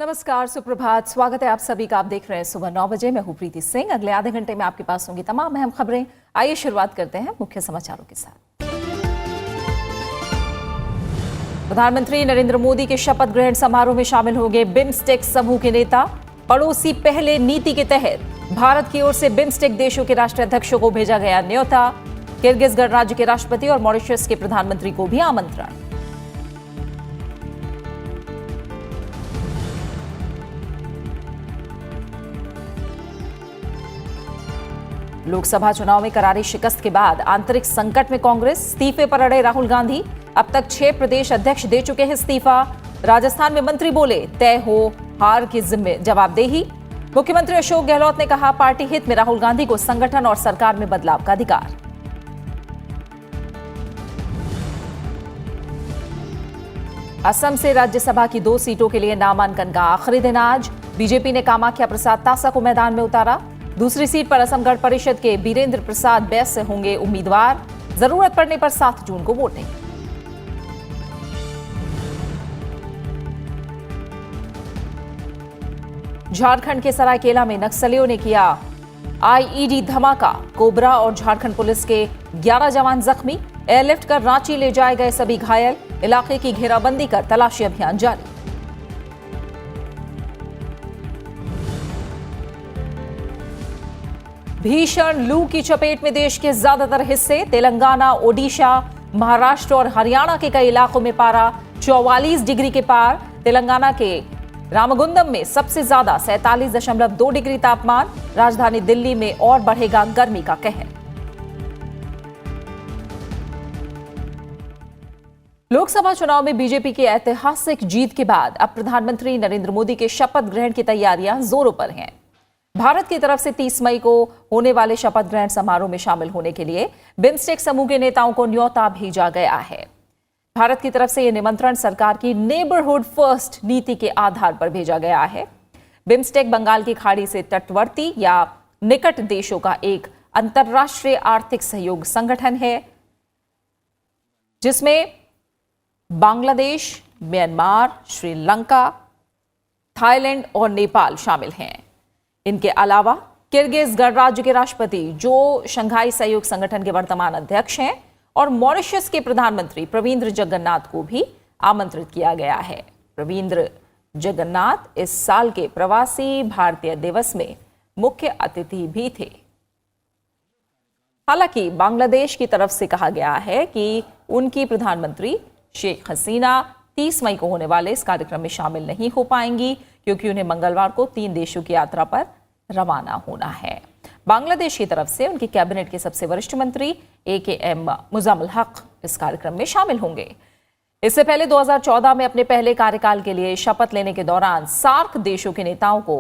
नमस्कार, सुप्रभात। स्वागत है आप सभी का। आप देख रहे हैं सुबह 9 बजे। मैं हूं प्रीति सिंह। अगले आधे घंटे में आपके पास होंगी तमाम अहम खबरें। आइए शुरुआत करते हैं मुख्य समाचारों के साथ। प्रधानमंत्री नरेंद्र मोदी के शपथ ग्रहण समारोह में शामिल होंगे बिम्स्टेक समूह के नेता। पड़ोसी पहले नीति के तहत भारत की ओर से बिम्स्टेक देशों के राष्ट्राध्यक्षों को भेजा गया न्योता। किर्गिज गणराज्य के राष्ट्रपति और मॉरिशस के प्रधानमंत्री को भी आमंत्रण। लोकसभा चुनाव में करारी शिकस्त के बाद आंतरिक संकट में कांग्रेस। इस्तीफे पर अड़े राहुल गांधी। अब तक 6 प्रदेश अध्यक्ष दे चुके हैं इस्तीफा। राजस्थान में मंत्री बोले तय हो हार की जवाबदेही। मुख्यमंत्री अशोक गहलोत ने कहा पार्टी हित में राहुल गांधी को संगठन और सरकार में बदलाव का अधिकार। असम से राज्यसभा की 2 सीटों के लिए नामांकन का आखिरी दिन आज। बीजेपी ने कामाख्या प्रसाद तासा को मैदान में उतारा। दूसरी सीट पर असम गण परिषद के बीरेंद्र प्रसाद बैस से होंगे उम्मीदवार। जरूरत पड़ने पर 7 जून को वोटिंग। झारखंड के सरायकेला में नक्सलियों ने किया आईईडी धमाका। कोबरा और झारखंड पुलिस के 11 जवान जख्मी। एयरलिफ्ट कर रांची ले जाए गए सभी घायल। इलाके की घेराबंदी कर तलाशी अभियान जारी। भीषण लू की चपेट में देश के ज्यादातर हिस्से। तेलंगाना, ओडिशा, महाराष्ट्र और हरियाणा के कई इलाकों में पारा 44 डिग्री के पार। तेलंगाना के रामगुंडम में सबसे ज्यादा 47.2 डिग्री तापमान। राजधानी दिल्ली में और बढ़ेगा गर्मी का कहर। लोकसभा चुनाव में बीजेपी की ऐतिहासिक जीत के बाद अब प्रधानमंत्री नरेंद्र मोदी के शपथ ग्रहण की तैयारियां जोरों पर हैं। भारत की तरफ से 30 मई को होने वाले शपथ ग्रहण समारोह में शामिल होने के लिए बिम्स्टेक समूह के नेताओं को न्योता भेजा गया है। भारत की तरफ से यह निमंत्रण सरकार की नेबरहुड फर्स्ट नीति के आधार पर भेजा गया है। बिम्स्टेक बंगाल की खाड़ी से तटवर्ती या निकट देशों का एक अंतर्राष्ट्रीय आर्थिक सहयोग संगठन है जिसमें बांग्लादेश, म्यांमार, श्रीलंका, थाईलैंड और नेपाल शामिल हैं। इनके अलावा किर्गिज गणराज्य के राष्ट्रपति जो शंघाई सहयोग संगठन के वर्तमान अध्यक्ष हैं और मॉरिशस के प्रधानमंत्री प्रविंद्र जगन्नाथ को भी आमंत्रित किया गया है। प्रविंद्र जगन्नाथ इस साल के प्रवासी भारतीय दिवस में मुख्य अतिथि भी थे। हालांकि बांग्लादेश की तरफ से कहा गया है कि उनकी प्रधानमंत्री शेख हसीना 30 मई को होने वाले इस कार्यक्रम में शामिल नहीं हो पाएंगी क्योंकि उन्हें मंगलवार को 3 देशों की यात्रा पर रवाना होना है। बांग्लादेश की तरफ से उनकी कैबिनेट के सबसे वरिष्ठ मंत्री AKM मुजाम्मिल हक इस कार्यक्रम में शामिल होंगे। इससे पहले 2014 में अपने पहले कार्यकाल के लिए शपथ लेने के दौरान सार्क देशों के नेताओं को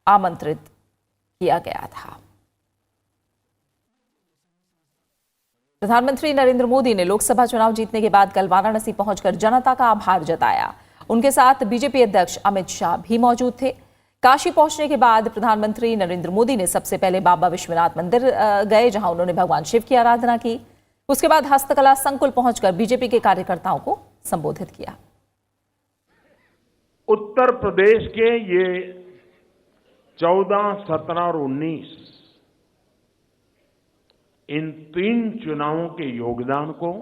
आमंत्रित किया गया था। प्रधानमंत्री नरेंद्र मोदी ने लोकसभा चुनाव जीतने के बाद कल वाराणसी पहुंचकर जनता का आभार जताया। उनके साथ बीजेपी अध्यक्ष अमित शाह भी मौजूद थे। काशी पहुंचने के बाद प्रधानमंत्री नरेंद्र मोदी ने सबसे पहले बाबा विश्वनाथ मंदिर गए जहां उन्होंने भगवान शिव की आराधना की। उसके बाद हस्तकला संकुल पहुंचकर बीजेपी के कार्यकर्ताओं को संबोधित किया। उत्तर प्रदेश के ये 14, 17 और 19 इन 3 चुनावों के योगदान को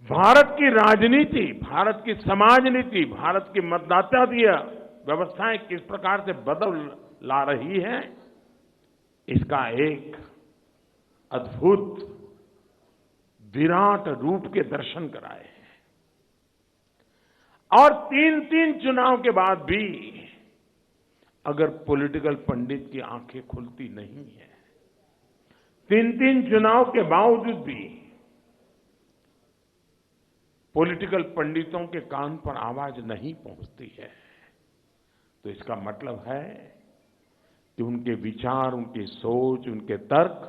भारत की राजनीति, भारत की समाज नीति, भारत की मतदाताकीय व्यवस्थाएं किस प्रकार से बदल ला रही है, इसका एक अद्भुत विराट रूप के दर्शन कराए हैं। और 3 चुनाव के बाद भी अगर पॉलिटिकल पंडित की आंखें खुलती नहीं है, 3 चुनाव के बावजूद भी पॉलिटिकल पंडितों के कान पर आवाज नहीं पहुंचती है, तो इसका मतलब है कि उनके विचार, उनकी सोच, उनके तर्क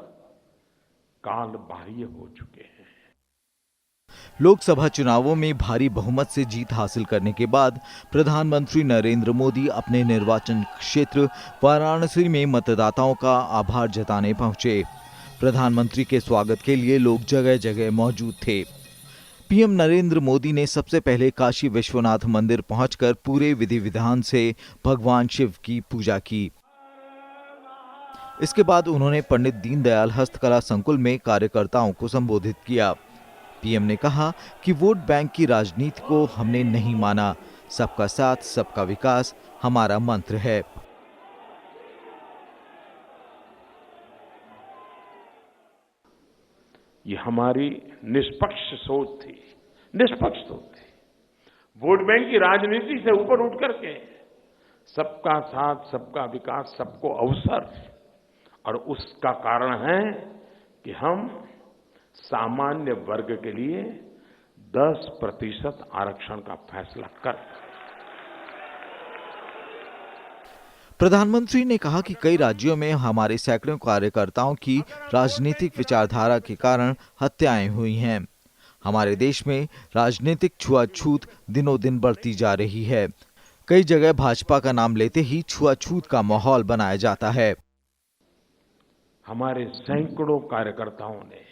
काल बाह्य हो चुके हैं। लोकसभा चुनावों में भारी बहुमत से जीत हासिल करने के बाद प्रधानमंत्री नरेंद्र मोदी अपने निर्वाचन क्षेत्र वाराणसी में मतदाताओं का आभार जताने पहुंचे। प्रधानमंत्री के स्वागत के लिए लोग जगह जगह मौजूद थे। पीएम नरेंद्र मोदी ने सबसे पहले काशी विश्वनाथ मंदिर पहुंचकर पूरे विधि विधान से भगवान शिव की पूजा की। इसके बाद उन्होंने पंडित दीनदयाल हस्तकला संकुल में कार्यकर्ताओं को संबोधित किया। पीएम ने कहा कि वोट बैंक की राजनीति को हमने नहीं माना, सबका साथ सबका विकास हमारा मंत्र है। ये हमारी निष्पक्ष सोच थी, निष्पक्ष सोच थी। वोट बैंक की राजनीति से ऊपर उठ करके सबका साथ सबका विकास, सबको अवसर, और उसका कारण है कि हम सामान्य वर्ग के लिए 10% आरक्षण का फैसला कर। प्रधानमंत्री ने कहा कि कई राज्यों में हमारे सैकड़ों कार्यकर्ताओं की राजनीतिक विचारधारा के कारण हत्याएं हुई हैं। हमारे देश में राजनीतिक छुआछूत दिनों दिन बढ़ती जा रही है। कई जगह भाजपा का नाम लेते ही छुआछूत का माहौल बनाया जाता है। हमारे सैकड़ों कार्यकर्ताओं ने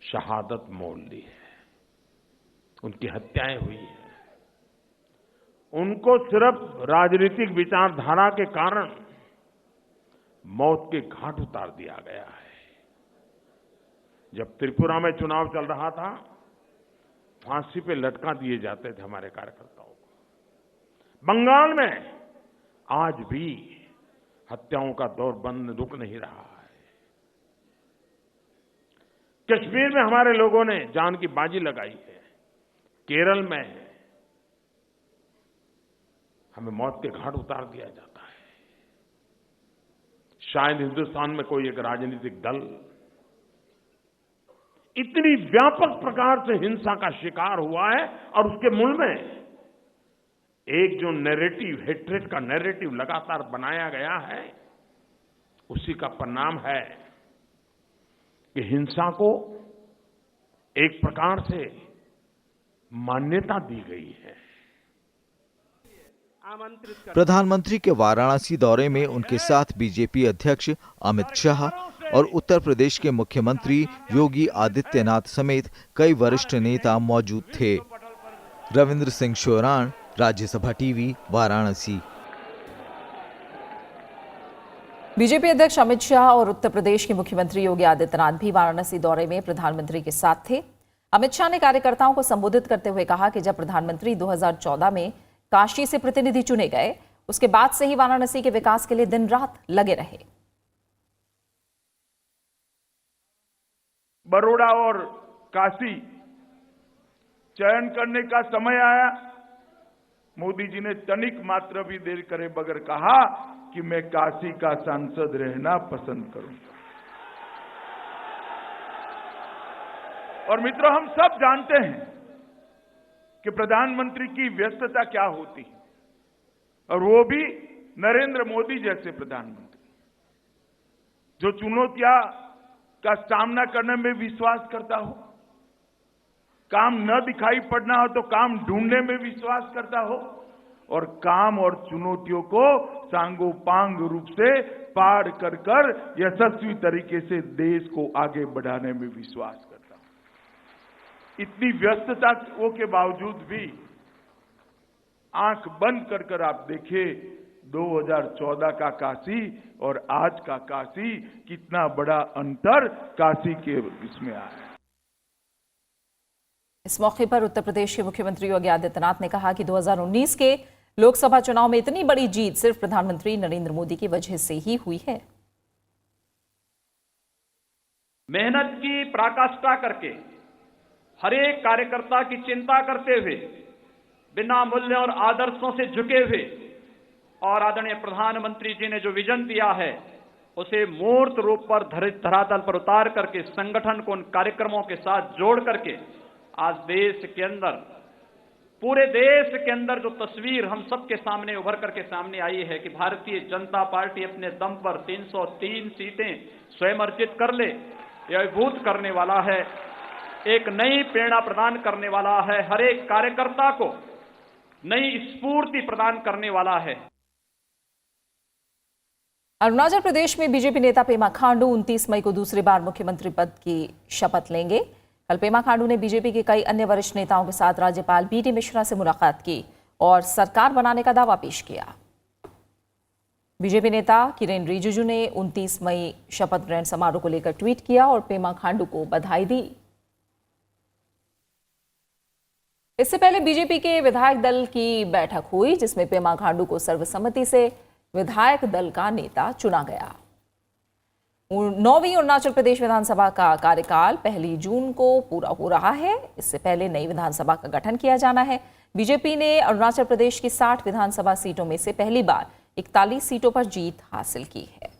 शहादत मोल ली है, उनकी हत्याएं हुई हैं। उनको सिर्फ राजनीतिक विचारधारा के कारण मौत के घाट उतार दिया गया है। जब त्रिपुरा में चुनाव चल रहा था, फांसी पे लटका दिए जाते थे हमारे कार्यकर्ताओं को। बंगाल में आज भी हत्याओं का दौर बंद रुक नहीं रहा है। कश्मीर में हमारे लोगों ने जान की बाजी लगाई है। केरल में हमें मौत के घाट उतार दिया जाता है। शायद हिंदुस्तान में कोई एक राजनीतिक दल इतनी व्यापक प्रकार से हिंसा का शिकार हुआ है, और उसके मूल में एक जो नैरेटिव, हेट्रेड का नैरेटिव लगातार बनाया गया है, उसी का परिणाम है कि हिंसा को एक प्रकार से मान्यता दी गई है। प्रधानमंत्री के वाराणसी दौरे में उनके साथ बीजेपी अध्यक्ष अमित शाह और उत्तर प्रदेश के मुख्यमंत्री योगी आदित्यनाथ समेत कई वरिष्ठ नेता मौजूद थे। रविंद्र सिंह शोराण, राज्यसभा टीवी, वाराणसी। बीजेपी अध्यक्ष अमित शाह और उत्तर प्रदेश के मुख्यमंत्री योगी आदित्यनाथ भी वाराणसी दौरे में प्रधानमंत्री के साथ थे। अमित शाह ने कार्यकर्ताओं को संबोधित करते हुए कहा कि जब प्रधानमंत्री 2014 में काशी से प्रतिनिधि चुने गए, उसके बाद से ही वाराणसी के विकास के लिए दिन रात लगे रहे। बड़ौदा और काशी चयन करने का समय आया, मोदी जी ने तनिक मात्र भी देर करे बगैर कहा कि मैं काशी का सांसद रहना पसंद करूंगा। और मित्रों, हम सब जानते हैं कि प्रधानमंत्री की व्यस्तता क्या होती है, और वो भी नरेंद्र मोदी जैसे प्रधानमंत्री जो चुनौतियां का सामना करने में विश्वास करता हो, काम न दिखाई पड़ना हो तो काम ढूंढने में विश्वास करता हो, और काम और चुनौतियों को सांगोपांग रूप से पार कर यशस्वी तरीके से देश को आगे बढ़ाने में विश्वास करता हो। इतनी व्यस्तता के बावजूद भी आंख बंद कर आप देखिए 2014 का काशी और आज का काशी, कितना बड़ा अंतर काशी के इसमें आया है। इस मौके पर उत्तर प्रदेश के मुख्यमंत्री योगी आदित्यनाथ ने कहा कि 2019 के लोकसभा चुनाव में इतनी बड़ी जीत सिर्फ प्रधानमंत्री नरेंद्र मोदी की वजह से ही हुई है। मेहनत की पराकाष्ठा करके हर एक कार्यकर्ता की चिंता करते हुए, बिना मूल्य और आदर्शों से झुके हुए, और आदरणीय प्रधानमंत्री जी ने जो विजन दिया है उसे मूर्त रूप पर धरातल पर उतार करके संगठन को उन कार्यक्रमों के साथ जोड़ करके आज देश के अंदर, पूरे देश के अंदर जो तस्वीर हम सबके सामने उभर करके सामने आई है कि भारतीय जनता पार्टी अपने दम पर 303 सीटें स्वयं अर्जित कर ले, यह अद्भुत करने वाला है, एक नई प्रेरणा प्रदान करने वाला है, हर एक कार्यकर्ता को नई स्फूर्ति प्रदान करने वाला है। अरुणाचल प्रदेश में बीजेपी नेता पेमा खांडू 29 मई को दूसरी बार मुख्यमंत्री पद की शपथ लेंगे। कल पेमा खांडू ने बीजेपी के कई अन्य वरिष्ठ नेताओं के साथ राज्यपाल बीडी मिश्रा से मुलाकात की और सरकार बनाने का दावा पेश किया। बीजेपी नेता किरेन रिजिजू ने 29 मई शपथ ग्रहण समारोह को लेकर ट्वीट किया और पेमा खांडू को बधाई दी। इससे पहले बीजेपी के विधायक दल की बैठक हुई जिसमें पेमा खांडू को सर्वसम्मति से विधायक दल का नेता चुना गया। 9वीं अरुणाचल प्रदेश विधानसभा का कार्यकाल 1 जून को पूरा हो रहा है। इससे पहले नई विधानसभा का गठन किया जाना है। बीजेपी ने अरुणाचल प्रदेश की 60 विधानसभा सीटों में से पहली बार 41 सीटों पर जीत हासिल की है।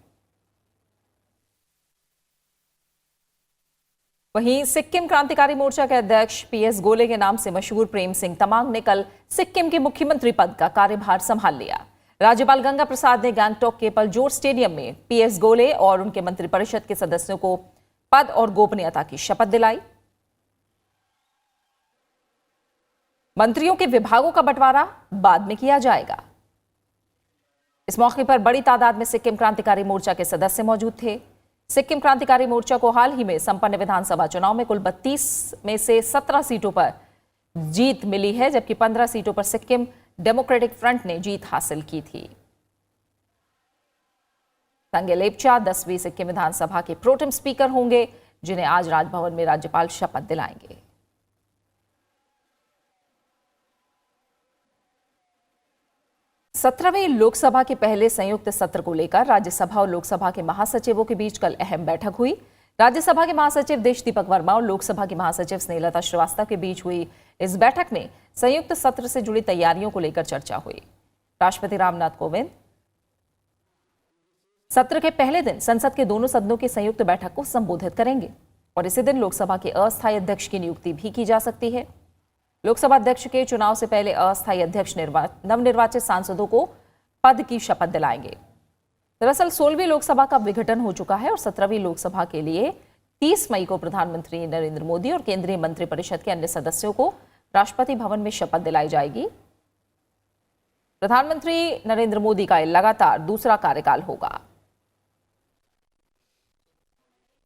वहीं सिक्किम क्रांतिकारी मोर्चा के अध्यक्ष पीएस गोले के नाम से मशहूर प्रेम सिंह तमांग ने कल सिक्किम के मुख्यमंत्री पद का कार्यभार संभाल लिया। राज्यपाल गंगा प्रसाद ने गैंगटॉक के पलजोर स्टेडियम में पीएस गोले और उनके मंत्रिपरिषद के सदस्यों को पद और गोपनीयता की शपथ दिलाई। मंत्रियों के विभागों का बंटवारा बाद में किया जाएगा। इस मौके पर बड़ी तादाद में सिक्किम क्रांतिकारी मोर्चा के सदस्य मौजूद थे। सिक्किम क्रांतिकारी मोर्चा को हाल ही में संपन्न विधानसभा चुनाव में कुल 32 में से 17 सीटों पर जीत मिली है, जबकि 15 सीटों पर सिक्किम डेमोक्रेटिक फ्रंट ने जीत हासिल की थी। संगे लेप्चा 10वीं सिक्किम विधानसभा के प्रोटेम स्पीकर होंगे, जिन्हें आज राजभवन में राज्यपाल शपथ दिलाएंगे। सत्रहवीं लोकसभा के पहले संयुक्त सत्र को लेकर राज्यसभा और लोकसभा के महासचिवों के बीच कल अहम बैठक हुई। राज्यसभा के महासचिव देश दीपक वर्मा और लोकसभा की महासचिव स्नेहलता श्रीवास्तव के बीच हुई इस बैठक में संयुक्त सत्र से जुड़ी तैयारियों को लेकर चर्चा हुई। राष्ट्रपति रामनाथ कोविंद सत्र के पहले दिन संसद के दोनों सदनों की संयुक्त बैठक को संबोधित करेंगे और इसी दिन लोकसभा के अस्थायी अध्यक्ष की नियुक्ति भी की जा सकती है। लोकसभा अध्यक्ष के चुनाव से पहले अस्थायी अध्यक्ष नवनिर्वाचित सांसदों को पद की शपथ दिलाएंगे। दरअसल 16वीं लोकसभा का विघटन हो चुका है और 17वीं लोकसभा के लिए 30 मई को प्रधानमंत्री नरेंद्र मोदी और केंद्रीय मंत्रिपरिषद के अन्य सदस्यों को राष्ट्रपति भवन में शपथ दिलाई जाएगी। प्रधानमंत्री नरेंद्र मोदी का लगातार दूसरा कार्यकाल होगा।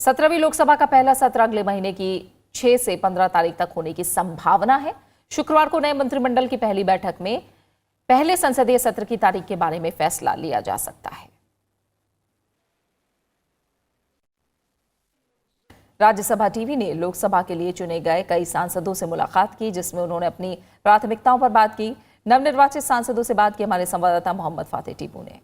17वीं लोकसभा का पहला सत्र अगले महीने की 6 से 15 तारीख तक होने की संभावना है। शुक्रवार को नए मंत्रिमंडल की पहली बैठक में पहले संसदीय सत्र की तारीख के बारे में फैसला लिया जा सकता है। राज्यसभा टीवी ने लोकसभा के लिए चुने गए कई सांसदों से मुलाकात की, जिसमें उन्होंने अपनी प्राथमिकताओं पर बात की। नवनिर्वाचित सांसदों से बात की हमारे संवाददाता मोहम्मद फातेह टीपू ने।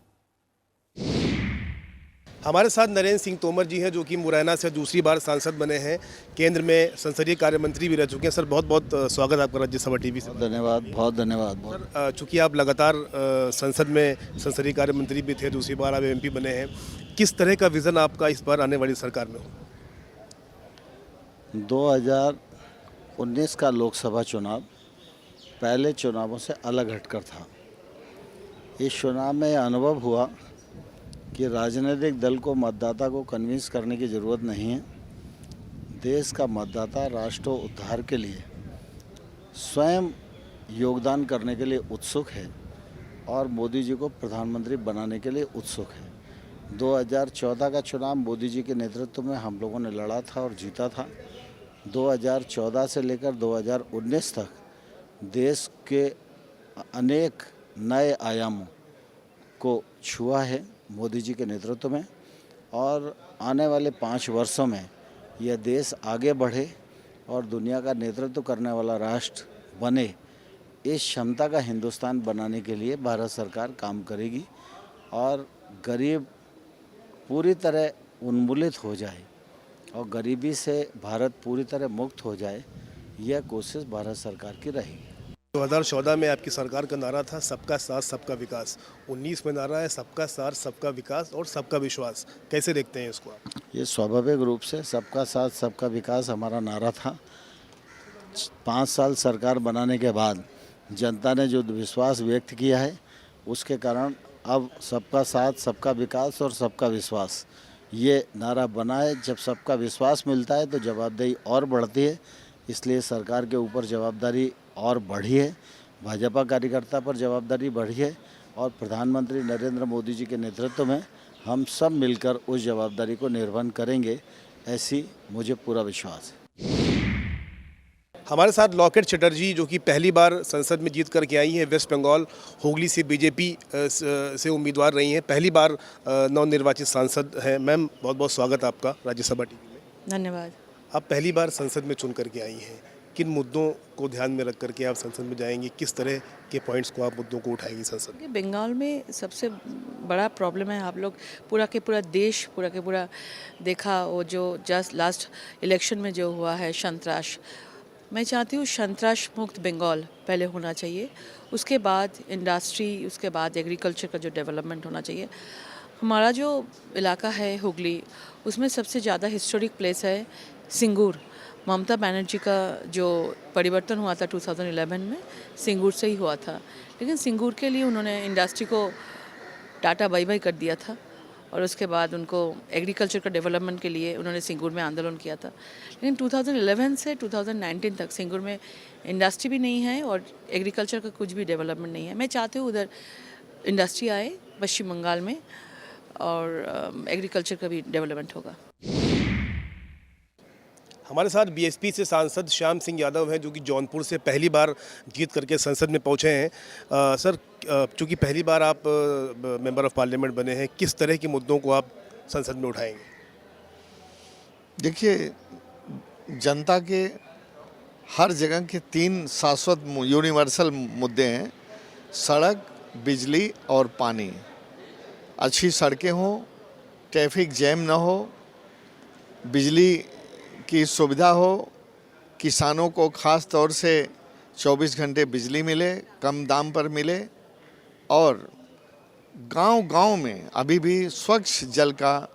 हमारे साथ नरेंद्र सिंह तोमर जी हैं, जो कि मुरैना से दूसरी बार सांसद बने हैं, केंद्र में संसदीय कार्य मंत्री भी रह चुके हैं। सर, बहुत बहुत स्वागत आपका राज्यसभा टीवी से। धन्यवाद, बहुत धन्यवाद। सर, चूँकि आप लगातार संसद में संसदीय कार्य मंत्री भी थे, दूसरी बार आप एमपी बने हैं, किस तरह का विज़न आपका इस बार आने वाली सरकार में हो? 2019 का लोकसभा चुनाव पहले चुनावों से अलग हटकर था। इस चुनाव में अनुभव हुआ कि राजनीतिक दल को मतदाता को कन्विंस करने की ज़रूरत नहीं है। देश का मतदाता राष्ट्र उद्धार के लिए स्वयं योगदान करने के लिए उत्सुक है और मोदी जी को प्रधानमंत्री बनाने के लिए उत्सुक है। 2014 का चुनाव मोदी जी के नेतृत्व में हम लोगों ने लड़ा था और जीता था। 2014 से लेकर 2019 तक देश के अनेक नए आयामों को छुआ है मोदी जी के नेतृत्व में, और आने वाले 5 वर्षों में यह देश आगे बढ़े और दुनिया का नेतृत्व करने वाला राष्ट्र बने, इस क्षमता का हिंदुस्तान बनाने के लिए भारत सरकार काम करेगी और गरीब पूरी तरह उन्मूलित हो जाए और गरीबी से भारत पूरी तरह मुक्त हो जाए, यह कोशिश भारत सरकार की रहेगी। 2014 में आपकी सरकार का नारा था सबका साथ सबका विकास। 19 में नारा है सबका साथ सबका विकास और सबका विश्वास। कैसे देखते हैं इसको आप? ये स्वाभाविक रूप से सबका साथ सबका विकास हमारा नारा था। 5 साल सरकार बनाने के बाद जनता ने जो विश्वास व्यक्त किया है, उसके कारण अब सबका साथ सबका विकास और सबका विश्वास ये नारा बना है। जब सबका विश्वास मिलता है तो जवाबदेही और बढ़ती है, इसलिए सरकार के ऊपर जवाबदारी और बढ़ी है, भाजपा कार्यकर्ता पर जवाबदारी बढ़ी है और प्रधानमंत्री नरेंद्र मोदी जी के नेतृत्व में हम सब मिलकर उस जवाबदारी को निर्वहन करेंगे, ऐसी मुझे पूरा विश्वास है। हमारे साथ लॉकेट चटर्जी जो कि पहली बार संसद में जीत करके आई हैं, वेस्ट बंगाल हुगली से बीजेपी से उम्मीदवार रही हैं, पहली बार नवनिर्वाचित सांसद हैं। मैम, बहुत बहुत स्वागत आपका राज्यसभा टीवी में। धन्यवाद। आप पहली बार संसद में चुन करके आई हैं, किन मुद्दों को ध्यान में रख करके आप संसद में जाएंगी, किस तरह के पॉइंट्स को आप मुद्दों को उठाएंगी संसद में? बंगाल में सबसे बड़ा प्रॉब्लम है, आप लोग पूरा के पूरा देश पूरा के पूरा देखा, वो जो जस्ट लास्ट इलेक्शन में जो हुआ है संतराश। मैं चाहती हूँ संतराश मुक्त बंगाल पहले होना चाहिए, उसके बाद इंडस्ट्री, उसके बाद एग्रीकल्चर का जो डेवलपमेंट होना चाहिए। हमारा जो इलाका है हुगली, उसमें सबसे ज़्यादा हिस्टोरिक प्लेस है सिंगूर। ममता बनर्जी का जो परिवर्तन हुआ था 2011 में, सिंगूर से ही हुआ था, लेकिन सिंगूर के लिए उन्होंने इंडस्ट्री को टाटा बाय बाय कर दिया था और उसके बाद उनको एग्रीकल्चर का डेवलपमेंट के लिए उन्होंने सिंगूर में आंदोलन किया था। लेकिन 2011 से 2019 तक सिंगूर में इंडस्ट्री भी नहीं है और एग्रीकल्चर का कुछ भी डेवलपमेंट नहीं है। मैं चाहती हूँ उधर इंडस्ट्री आए पश्चिम बंगाल में और एग्रीकल्चर का भी डेवलपमेंट होगा। हमारे साथ बीएसपी से सांसद श्याम सिंह यादव हैं, जो कि जौनपुर से पहली बार जीत करके संसद में पहुंचे हैं। सर, चूँकि पहली बार आप मेंबर ऑफ पार्लियामेंट बने हैं, किस तरह के मुद्दों को आप संसद में उठाएंगे? देखिए, जनता के हर जगह के 3 शाश्वत यूनिवर्सल मुद्दे हैं: सड़क, बिजली और पानी। अच्छी सड़कें हों, ट्रैफिक जैम ना हो, बिजली की सुविधा हो, किसानों को ख़ास तौर से 24 घंटे बिजली मिले, कम दाम पर मिले, और गांव-गांव में अभी भी स्वच्छ जल का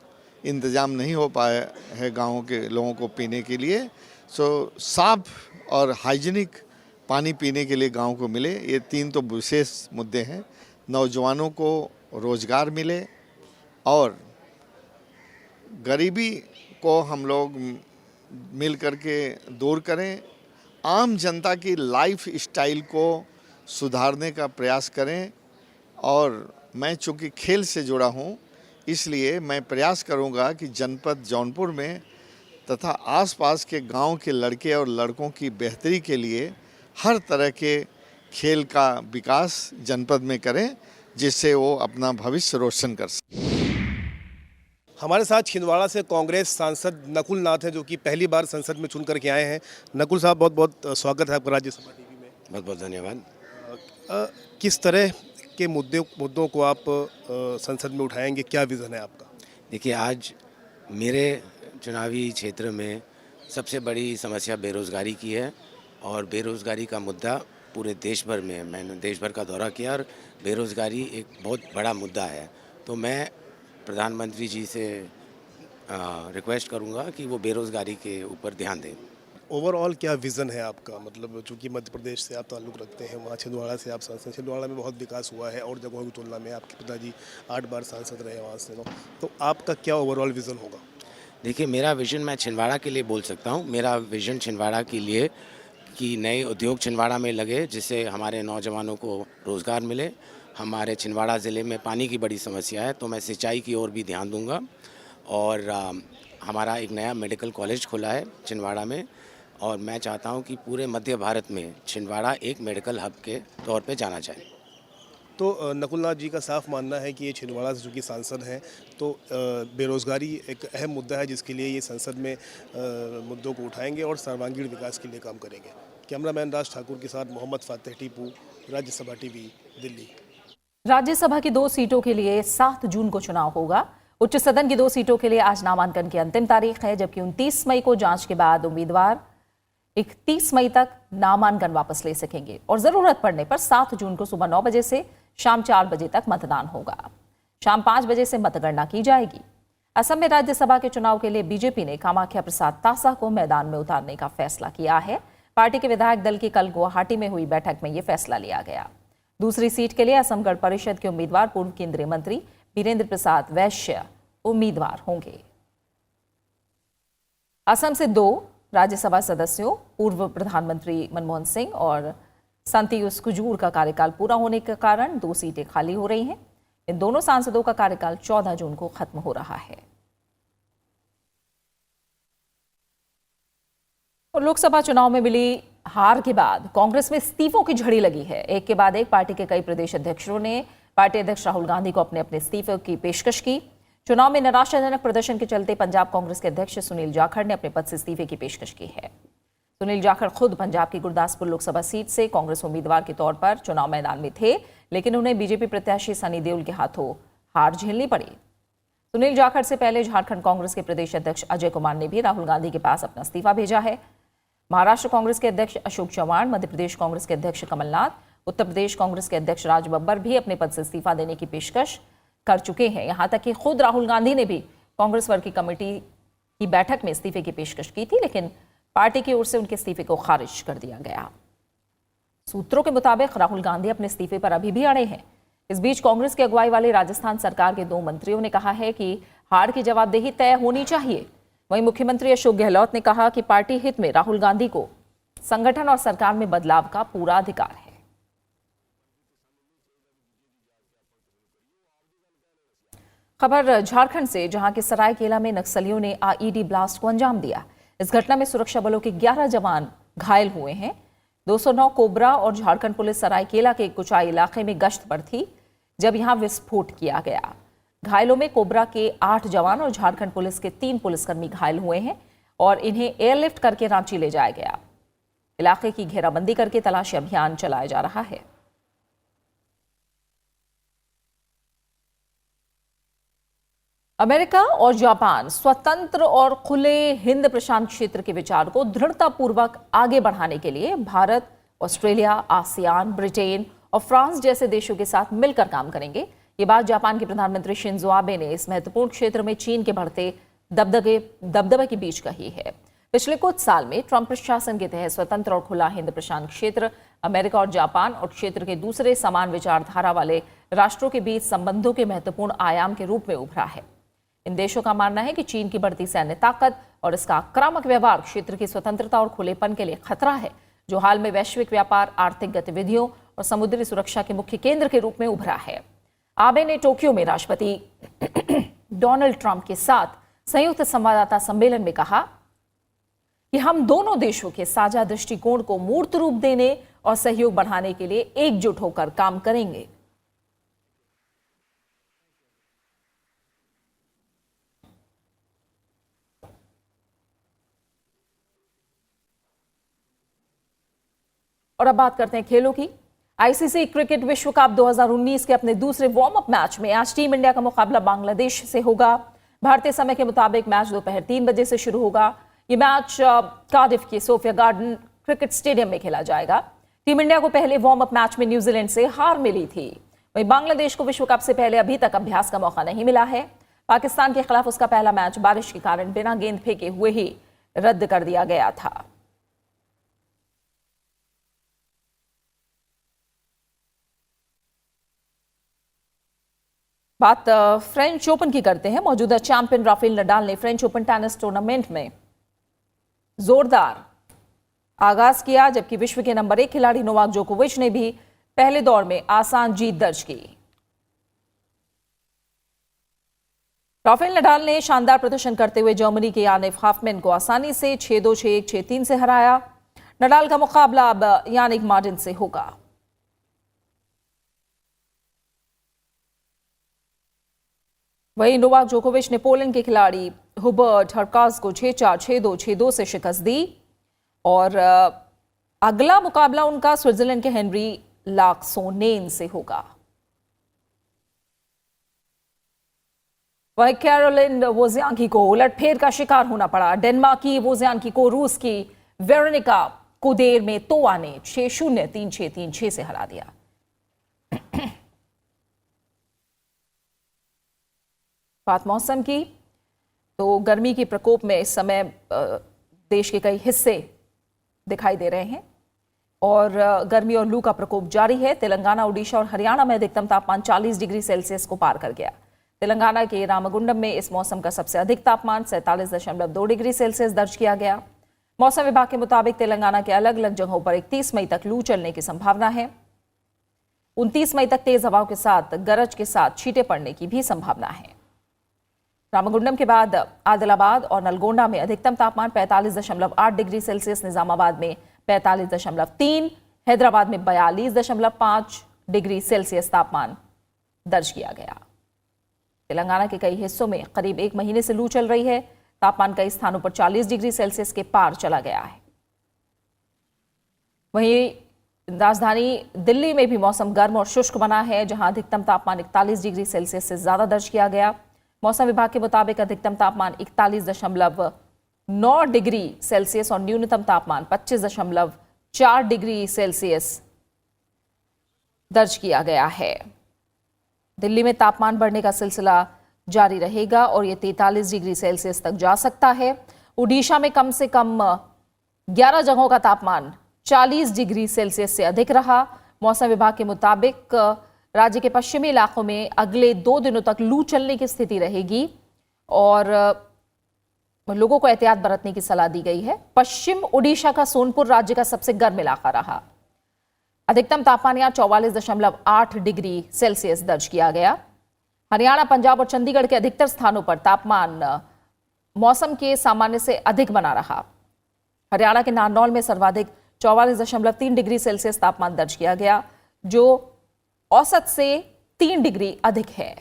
इंतज़ाम नहीं हो पाया है गाँव के लोगों को पीने के लिए। साफ और हाइजीनिक पानी पीने के लिए गांव को मिले, ये 3 तो विशेष मुद्दे हैं। नौजवानों को रोज़गार मिले और गरीबी को हम लोग मिल कर के दूर करें, आम जनता की लाइफ स्टाइल को सुधारने का प्रयास करें। और मैं चूँकि खेल से जुड़ा हूँ, इसलिए मैं प्रयास करूँगा कि जनपद जौनपुर में तथा आसपास के गांव के लड़के और लड़कों की बेहतरी के लिए हर तरह के खेल का विकास जनपद में करें, जिससे वो अपना भविष्य रोशन कर सकें। हमारे साथ छिंदवाड़ा से कांग्रेस सांसद नकुल नाथ हैं, जो कि पहली बार संसद में चुन करके आए हैं। नकुल साहब, बहुत बहुत स्वागत है आपका राज्यसभा टीवी में। बहुत बहुत धन्यवाद। किस तरह के मुद्दों को आप संसद में उठाएंगे, क्या विज़न है आपका? देखिए, आज मेरे चुनावी क्षेत्र में सबसे बड़ी समस्या बेरोज़गारी की है और बेरोज़गारी का मुद्दा पूरे देश भर में, मैंने देश भर का दौरा किया और बेरोज़गारी एक बहुत बड़ा मुद्दा है। तो मैं प्रधानमंत्री जी से रिक्वेस्ट करूंगा कि वो बेरोज़गारी के ऊपर ध्यान दें। ओवरऑल क्या विज़न है आपका? मतलब चूँकि मध्य प्रदेश से आप ताल्लुक़ रखते हैं, वहाँ छिंदवाड़ा से आप सांसद, छिंदवाड़ा में बहुत विकास हुआ है और जगहों की तुलना में। आपके पिताजी 8 बार सांसद रहे वहाँ से, तो आपका क्या ओवरऑल विज़न होगा? देखिए, मेरा विज़न मैं छिंदवाड़ा के लिए बोल सकता हूँ। मेरा विज़न छिंदवाड़ा के लिए कि नए उद्योग छिंदवाड़ा में लगे, जिससे हमारे नौजवानों को रोज़गार मिले। हमारे छिंदवाड़ा ज़िले में पानी की बड़ी समस्या है, तो मैं सिंचाई की ओर भी ध्यान दूंगा। और हमारा एक नया मेडिकल कॉलेज खुला है छिंदवाड़ा में, और मैं चाहता हूं कि पूरे मध्य भारत में छिंदवाड़ा एक मेडिकल हब के तौर पे जाना चाहिए। तो नकुल नाथ जी का साफ मानना है कि ये छिंदवाड़ा से चूँकि सांसद हैं, तो बेरोज़गारी एक अहम मुद्दा है, जिसके लिए ये संसद में मुद्दों को उठाएंगे और सर्वांगीण विकास के लिए काम करेंगे। कैमरामैन राज ठाकुर के साथ मोहम्मद फातेह टीपू, राज्यसभा टीवी, दिल्ली। राज्यसभा की 2 सीटों के लिए 7 जून को चुनाव होगा। उच्च सदन की 2 सीटों के लिए आज नामांकन की अंतिम तारीख है, जबकि 29 मई को जांच के बाद उम्मीदवार 31 मई तक नामांकन वापस ले सकेंगे और जरूरत पड़ने पर 7 जून को सुबह 9 बजे से शाम 4 बजे तक मतदान होगा। शाम 5 बजे से मतगणना की जाएगी। असम में राज्यसभा के चुनाव के लिए बीजेपी ने कामाख्या प्रसाद तासा को मैदान में उतारने का फैसला किया है। पार्टी के विधायक दल की कल गुवाहाटी में हुई बैठक में यह फैसला लिया गया। दूसरी सीट के लिए असम गण परिषद के उम्मीदवार पूर्व केंद्रीय मंत्री वीरेंद्र प्रसाद वैश्य उम्मीदवार होंगे। असम से 2 राज्यसभा सदस्यों पूर्व प्रधानमंत्री मनमोहन सिंह और संतियुस कुजूर का कार्यकाल पूरा होने के कारण 2 सीटें खाली हो रही हैं। इन दोनों सांसदों का कार्यकाल 14 जून को खत्म हो रहा है। और लोकसभा चुनाव में मिली हार के बाद कांग्रेस में इस्तीफों की झड़ी लगी है। एक के बाद एक पार्टी के कई प्रदेश अध्यक्षों ने पार्टी अध्यक्ष राहुल गांधी को अपने अपने इस्तीफे की पेशकश की। चुनाव में निराशाजनक प्रदर्शन के चलते पंजाब कांग्रेस के अध्यक्ष सुनील जाखड़ ने अपने पद से इस्तीफे की पेशकश की है। सुनील जाखड़ खुद पंजाब की गुरदासपुर लोकसभा सीट से कांग्रेस उम्मीदवार के तौर पर चुनाव मैदान में थे, लेकिन उन्हें बीजेपी प्रत्याशी सनी देओल के हाथों हार झेलनी पड़ी। सुनील जाखड़ से पहले झारखंड कांग्रेस के प्रदेश अध्यक्ष अजय कुमार ने भी राहुल गांधी के पास अपना इस्तीफा भेजा है। महाराष्ट्र कांग्रेस के अध्यक्ष अशोक चव्हाण, मध्य प्रदेश कांग्रेस के अध्यक्ष कमलनाथ, उत्तर प्रदेश कांग्रेस के अध्यक्ष राज बब्बर भी अपने पद से इस्तीफा देने की पेशकश कर चुके हैं। यहां तक कि खुद राहुल गांधी ने भी कांग्रेस वर्किंग कमेटी की बैठक में इस्तीफे की पेशकश की थी, लेकिन पार्टी की ओर से उनके इस्तीफे को खारिज कर दिया गया। सूत्रों के मुताबिक राहुल गांधी अपने इस्तीफे पर अभी भी अड़े हैं। इस बीच कांग्रेस की अगुवाई वाली राजस्थान सरकार के 2 मंत्रियों ने कहा है कि हार की जवाबदेही तय होनी चाहिए। वहीं मुख्यमंत्री अशोक गहलोत ने कहा कि पार्टी हित में राहुल गांधी को संगठन और सरकार में बदलाव का पूरा अधिकार है। खबर झारखंड से, जहां के सरायकेला में नक्सलियों ने आईईडी ब्लास्ट को अंजाम दिया। इस घटना में सुरक्षा बलों के 11 जवान घायल हुए हैं। 209 कोबरा और झारखंड पुलिस सरायकेला के कुचाई इलाके में गश्त पर थी जब यहां विस्फोट किया गया। घायलों में कोबरा के 8 जवान और झारखंड पुलिस के 3 पुलिसकर्मी घायल हुए हैं और इन्हें एयरलिफ्ट करके रांची ले जाया गया। इलाके की घेराबंदी करके तलाशी अभियान चलाया जा रहा है। अमेरिका और जापान स्वतंत्र और खुले हिंद प्रशांत क्षेत्र के विचार को दृढ़तापूर्वक आगे बढ़ाने के लिए भारत, ऑस्ट्रेलिया, आसियान, ब्रिटेन और फ्रांस जैसे देशों के साथ मिलकर काम करेंगे। ये बात जापान के प्रधानमंत्री शिंजो आबे ने इस महत्वपूर्ण क्षेत्र में चीन के बढ़ते दबदबे के बीच कही है। पिछले कुछ साल में ट्रंप प्रशासन के तहत स्वतंत्र और खुला हिंद प्रशांत क्षेत्र अमेरिका और जापान और क्षेत्र के दूसरे समान विचारधारा वाले राष्ट्रों के बीच संबंधों के महत्वपूर्ण आयाम के रूप में उभरा है। इन देशों का मानना है कि चीन की बढ़ती सैन्य ताकत और इसका आक्रामक व्यवहार क्षेत्र की स्वतंत्रता और खुलेपन के लिए खतरा है, जो हाल में वैश्विक व्यापार, आर्थिक गतिविधियों और समुद्री सुरक्षा के मुख्य केंद्र के रूप में उभरा है। आबे ने टोक्यो में राष्ट्रपति डोनाल्ड ट्रंप के साथ संयुक्त संवाददाता सम्मेलन में कहा कि हम दोनों देशों के साझा दृष्टिकोण को मूर्त रूप देने और सहयोग बढ़ाने के लिए एकजुट होकर काम करेंगे। और अब बात करते हैं खेलों की। आईसीसी क्रिकेट विश्व कप 2019 के अपने दूसरे वार्म अप मैच में आज टीम इंडिया का मुकाबला बांग्लादेश से होगा। भारतीय समय के मुताबिक मैच दोपहर 3 बजे से शुरू होगा। ये मैच कार्डिफ के सोफिया गार्डन क्रिकेट स्टेडियम में खेला जाएगा। टीम इंडिया को पहले वार्म अप मैच में न्यूजीलैंड से हार मिली थी। वहीं बांग्लादेश को विश्व कप से पहले अभी तक अभ्यास का मौका नहीं मिला है। पाकिस्तान के खिलाफ उसका पहला मैच बारिश के कारण बिना गेंद फेंके हुए ही रद्द कर दिया गया था। बात फ्रेंच ओपन की करते हैं। मौजूदा चैंपियन राफेल नडाल ने फ्रेंच ओपन टेनिस टूर्नामेंट में जोरदार आगाज किया, जबकि विश्व के नंबर 1 खिलाड़ी नोवाक जोकोविच ने भी पहले दौर में आसान जीत दर्ज की। राफेल नडाल ने शानदार प्रदर्शन करते हुए जर्मनी के यानिक हाफमैन को आसानी से 6-2, 6-1, 6-3 से हराया। नडाल का मुकाबला अब यानिक मार्टिन से होगा। वहीं नोवाक जोकोविच ने पोलैंड के खिलाड़ी हुबर्ट हरकाज को 6-4, 6-2, 6-2 से शिकस्त दी और अगला मुकाबला उनका स्विट्जरलैंड के हेनरी लाक्सोनेन से होगा। वहीं कैरोलिन वोजियांकी को उलटफेर का शिकार होना पड़ा। डेनमार्क की वोजियांकी को रूस की वेरोनिका कुदेर में तोआ ने 6-0, 3-6, 3-6 से हरा दिया। बात मौसम की, तो गर्मी के प्रकोप में इस समय देश के कई हिस्से दिखाई दे रहे हैं और गर्मी और लू का प्रकोप जारी है। तेलंगाना, उड़ीसा और हरियाणा में अधिकतम तापमान 40 डिग्री सेल्सियस को पार कर गया। तेलंगाना के रामगुंडम में इस मौसम का सबसे अधिक तापमान 47.2 डिग्री सेल्सियस दर्ज किया गया। मौसम विभाग के मुताबिक तेलंगाना के अलग अलग जगहों पर 31 मई तक लू चलने की संभावना है। 29 मई तक तेज हवाओं के साथ गरज के साथ छींटे पड़ने की भी संभावना है। रामगुंडम के बाद आदिलाबाद और नलगोंडा में अधिकतम तापमान 45.8 डिग्री सेल्सियस, निजामाबाद में 45.3, हैदराबाद में 42.5 डिग्री सेल्सियस तापमान दर्ज किया गया। तेलंगाना के कई हिस्सों में करीब 1 महीने से लू चल रही है। तापमान कई स्थानों पर 40 डिग्री सेल्सियस के पार चला गया है। वहीं राजधानी दिल्ली में भी मौसम गर्म और शुष्क बना है, जहां अधिकतम तापमान 41 डिग्री सेल्सियस से ज्यादा दर्ज किया गया। मौसम विभाग के मुताबिक अधिकतम तापमान 41.9 डिग्री सेल्सियस और न्यूनतम तापमान 25.4 डिग्री सेल्सियस दर्ज किया गया है। दिल्ली में तापमान बढ़ने का सिलसिला जारी रहेगा और ये 43 डिग्री सेल्सियस तक जा सकता है। ओडिशा में कम से कम 11 जगहों का तापमान 40 डिग्री सेल्सियस से अधिक रहा। मौसम विभाग के मुताबिक राज्य के पश्चिमी इलाकों में अगले 2 दिनों तक लू चलने की स्थिति रहेगी और लोगों को एहतियात बरतने की सलाह दी गई है। पश्चिम ओडिशा का सोनपुर राज्य का सबसे गर्म इलाका रहा। अधिकतम तापमान यहां 44.8 डिग्री सेल्सियस दर्ज किया गया। हरियाणा, पंजाब और चंडीगढ़ के अधिकतर स्थानों पर तापमान मौसम के सामान्य से अधिक बना रहा। हरियाणा के नारनौल में सर्वाधिक 44.3 डिग्री सेल्सियस तापमान दर्ज किया गया, जो औसत से 3 डिग्री अधिक है।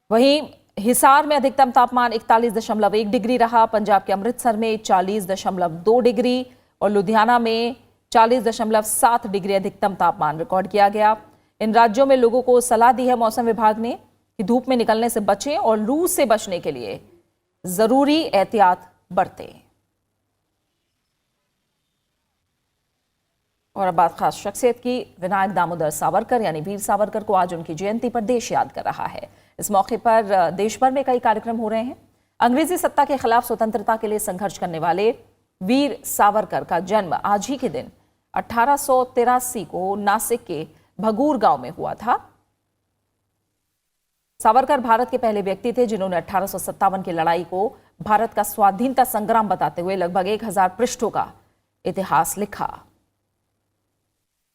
वहीं हिसार में अधिकतम तापमान 41.1 डिग्री रहा। पंजाब के अमृतसर में 40.2 डिग्री और लुधियाना में 40.7 डिग्री अधिकतम तापमान रिकॉर्ड किया गया। इन राज्यों में लोगों को सलाह दी है मौसम विभाग ने कि धूप में निकलने से बचें और लू से बचने के लिए जरूरी एहतियात बरतें। और अब बात खास शख्सियत की। विनायक दामोदर सावरकर यानी वीर सावरकर को आज उनकी जयंती पर देश याद कर रहा है। इस मौके पर देश भर में कई कार्यक्रम हो रहे हैं। अंग्रेजी सत्ता के खिलाफ स्वतंत्रता के लिए संघर्ष करने वाले वीर सावरकर का जन्म आज ही के दिन 1883 को नासिक के भगूर गांव में हुआ था। सावरकर भारत के पहले व्यक्ति थे जिन्होंने 1857 की लड़ाई को भारत का स्वाधीनता संग्राम बताते हुए लगभग 1000 पृष्ठों का इतिहास लिखा।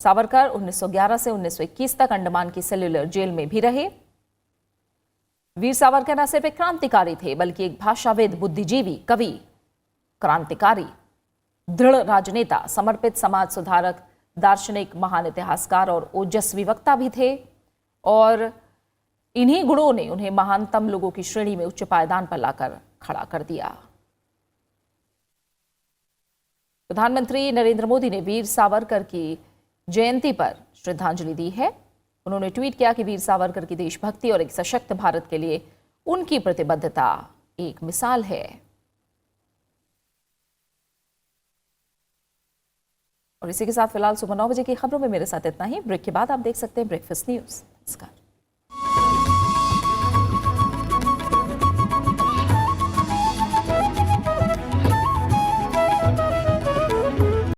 सावरकर 1911 से 1921 तक अंडमान की सेल्युलर जेल में भी रहे। वीर सावरकर न सिर्फ एक क्रांतिकारी थे बल्कि एक भाषाविद, बुद्धिजीवी, कवि, क्रांतिकारी, दृढ़ राजनेता, समर्पित समाज सुधारक, दार्शनिक, महान इतिहासकार और ओजस्वी वक्ता भी थे। और इन्हीं गुणों ने उन्हें महानतम लोगों की श्रेणी में उच्च पायदान पर लाकर खड़ा कर दिया। प्रधानमंत्री नरेंद्र मोदी ने वीर सावरकर की जयंती पर श्रद्धांजलि दी है। उन्होंने ट्वीट किया कि वीर सावरकर की देशभक्ति और एक सशक्त भारत के लिए उनकी प्रतिबद्धता एक मिसाल है। और इसी के साथ फिलहाल सुबह 9 बजे की खबरों में मेरे साथ इतना ही। ब्रेक के बाद आप देख सकते हैं ब्रेकफास्ट न्यूज। नमस्कार।